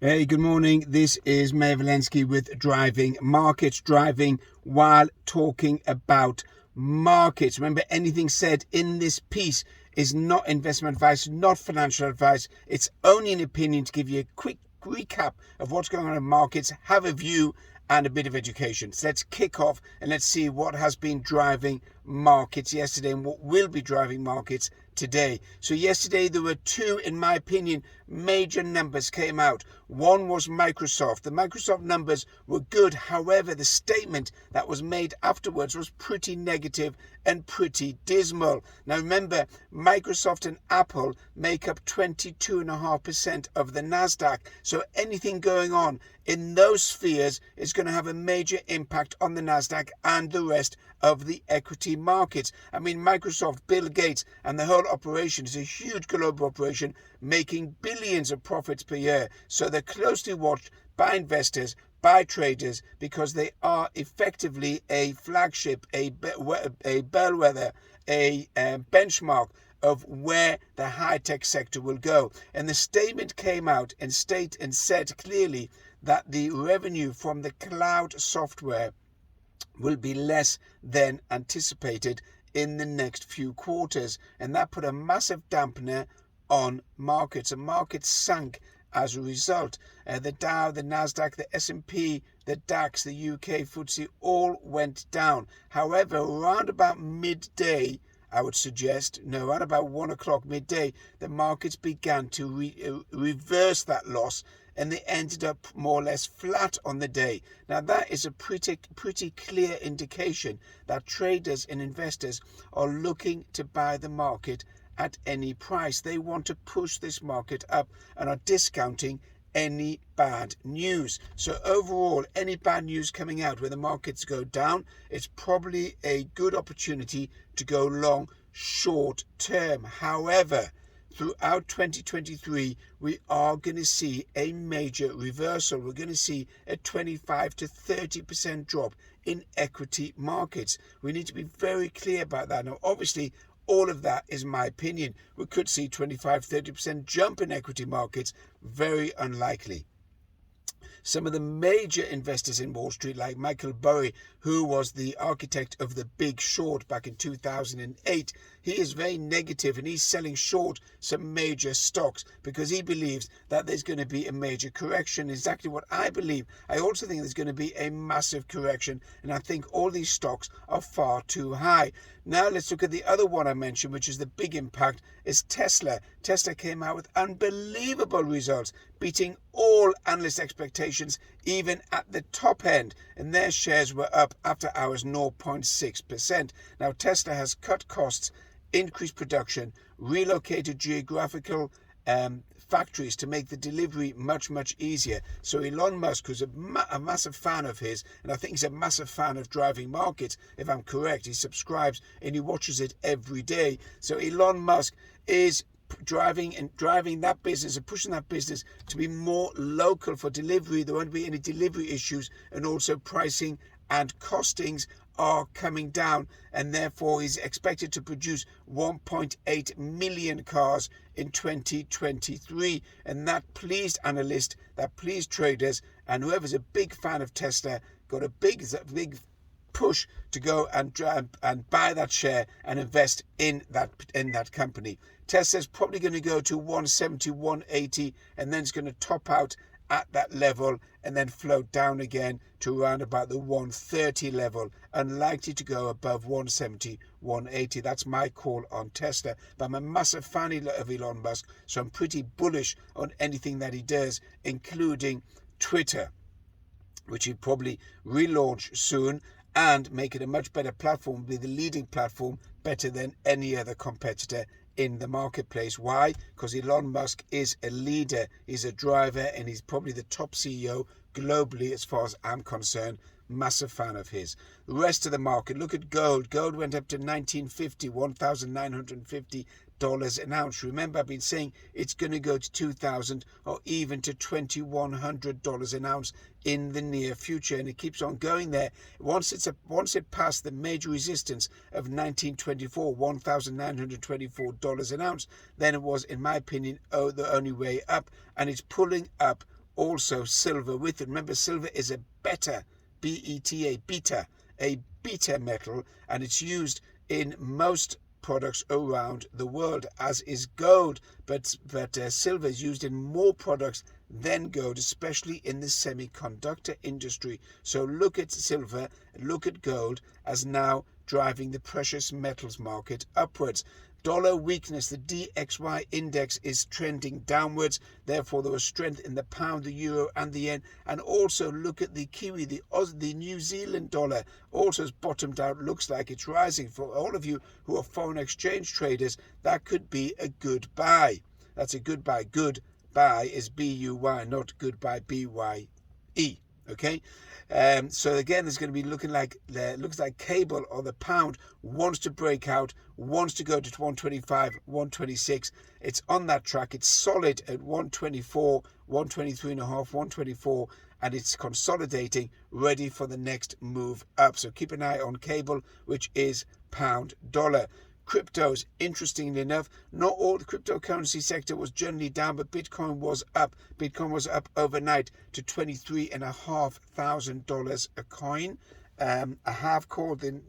Hey, good morning. This is Mayor Valensky with Driving Markets, driving while talking about markets. Remember, anything said in this piece is not investment advice, not financial advice. It's only an opinion to give you a quick recap of what's going on in markets, have a view and a bit of education. So let's kick off and let's see what has been driving markets yesterday and what will be driving markets today. So yesterday there were two, in my opinion, major numbers came out. One was Microsoft. The Microsoft numbers were good. However, the statement that was made afterwards was pretty negative and pretty dismal. Now remember, Microsoft and Apple make up 22.5% of the Nasdaq. So anything going on in those spheres is going to have a major impact on the Nasdaq and the rest of the equity markets. I mean, Microsoft, Bill Gates, and the whole operation is a huge global operation making billions of profits per year. So they're closely watched by investors, by traders, because they are effectively a flagship, a bellwether, a benchmark of where the high-tech sector will go. And the statement came out and said clearly that the revenue from the cloud software will be less than anticipated in the next few quarters. And that put a massive dampener on markets. And markets sank as a result. The Dow, the Nasdaq, the S&P, the DAX, the UK FTSE all went down. However, around about midday, I would suggest, no, around about 1 o'clock midday, the markets began to reverse that loss, and they ended up more or less flat on the day. Now that is a pretty clear indication that traders and investors are looking to buy the market at any price. They want to push this market up and are discounting any bad news. So overall, any bad news coming out where the markets go down, it's probably a good opportunity to go long short term. However, throughout 2023, we are going to see a major reversal. We're going to see a 25 to 30% drop in equity markets. We need to be very clear about that. Now, obviously, all of that is my opinion. We could see 25-30% jump in equity markets. Very unlikely. Some of the major investors in Wall Street, like Michael Burry, who was the architect of the Big Short back in 2008, he is very negative and he's selling short some major stocks because he believes that there's going to be a major correction. Exactly what I believe. I also think there's going to be a massive correction, and I think all these stocks are far too high. Now let's look at the other one I mentioned, which is the big impact, is Tesla. Tesla came out with unbelievable results, beating all analyst expectations, even at the top end, and their shares were up after hours 0.6%. Now Tesla has cut costs, increased production, relocated geographical factories to make the delivery much easier. So Elon Musk, who's a massive fan of his, and I think he's a massive fan of driving markets, if I'm correct, he subscribes and he watches it every day. So Elon Musk is driving that business and pushing that business to be more local for delivery. There won't be any delivery issues, and also pricing and costings are coming down, and therefore is expected to produce 1.8 million cars in 2023, and that pleased analysts, that pleased traders, and whoever's a big fan of Tesla got a big push to go and buy that share and invest in that company. Tesla's probably going to go to 170, 180, and then it's going to top out at that level and then float down again to around about the 130 level, unlikely to go above 170, 180. That's my call on Tesla. But I'm a massive fan of Elon Musk, so I'm pretty bullish on anything that he does, including Twitter, which he'll probably relaunch soon and make it a much better platform, be the leading platform, better than any other competitor in the marketplace. Why? Because Elon Musk is a leader, he's a driver, and he's probably the top CEO globally as far as I'm concerned. Massive fan of his. The rest of the market, look at gold. Gold went up to $1,950 an ounce. Remember, I've been saying it's going to go to $2,000 or even to $2,100 an ounce in the near future, and it keeps on going there. Once it passed the major resistance of 1924, $1,924 an ounce, then it was, in my opinion, the only way up, and it's pulling up also silver with it. Remember, silver is a beta, B-E-T-A, a beta metal, and it's used in most products around the world, as is gold, but silver is used in more products than gold, especially in the semiconductor industry. So look at silver, look at gold as now driving the precious metals market upwards. Dollar weakness, the DXY index is trending downwards. Therefore, there was strength in the pound, the euro, and the yen. And also look at the Kiwi, the New Zealand dollar, also has bottomed out. Looks like it's rising. For all of you who are foreign exchange traders, that could be a good buy. That's a good buy. Good buy is B-U-Y, not goodbye, B-Y-E. Okay, so again, it's going to be looks like cable or the pound wants to break out, wants to go to 125, 126. It's on that track. It's solid at 124, 123 and a half, 124, and it's consolidating, ready for the next move up. So keep an eye on cable, which is pound dollar. Cryptos, interestingly enough, not all the cryptocurrency sector was generally down, but Bitcoin was up. Bitcoin was up overnight to $23,500 a coin. I have called the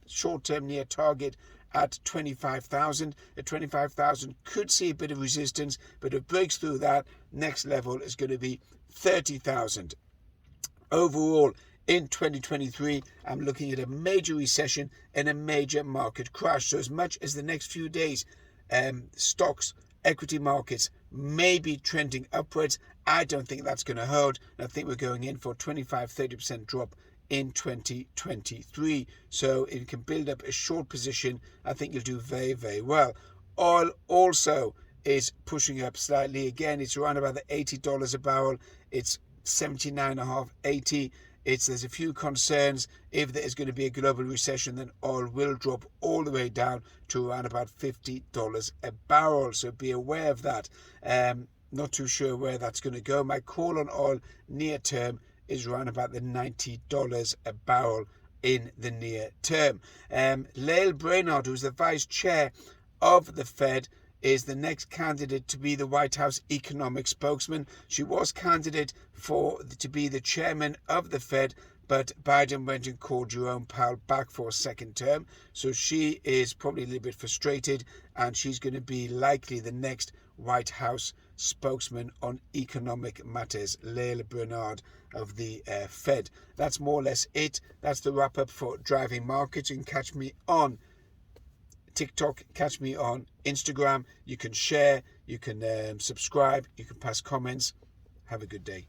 short-term near target at 25,000. At 25,000 could see a bit of resistance, but if it breaks through that, next level is going to be 30,000. Overall, in 2023, I'm looking at a major recession and a major market crash. So as much as the next few days, stocks, equity markets may be trending upwards, I don't think that's going to hold. I think we're going in for a 25-30% drop in 2023. So if you can build up a short position, I think you'll do very, very well. Oil also is pushing up slightly. Again, it's around about the $80 a barrel. It's 79.5, 80. There's a few concerns. If there is going to be a global recession, then oil will drop all the way down to around about $50 a barrel. So be aware of that. Not too sure where that's going to go. My call on oil near term is around about the $90 a barrel in the near term. Lael Brainard, who's the vice chair of the Fed, is the next candidate to be the White House economic spokesman. She was candidate to be the chairman of the Fed, but Biden went and called Jerome Powell back for a second term. So she is probably a little bit frustrated, and she's going to be likely the next White House spokesman on economic matters, Lael Brainard of the Fed. That's more or less it. That's the wrap up for Driving Markets. You can catch me on TikTok, catch me on Instagram. You can share, you can subscribe, you can pass comments. Have a good day.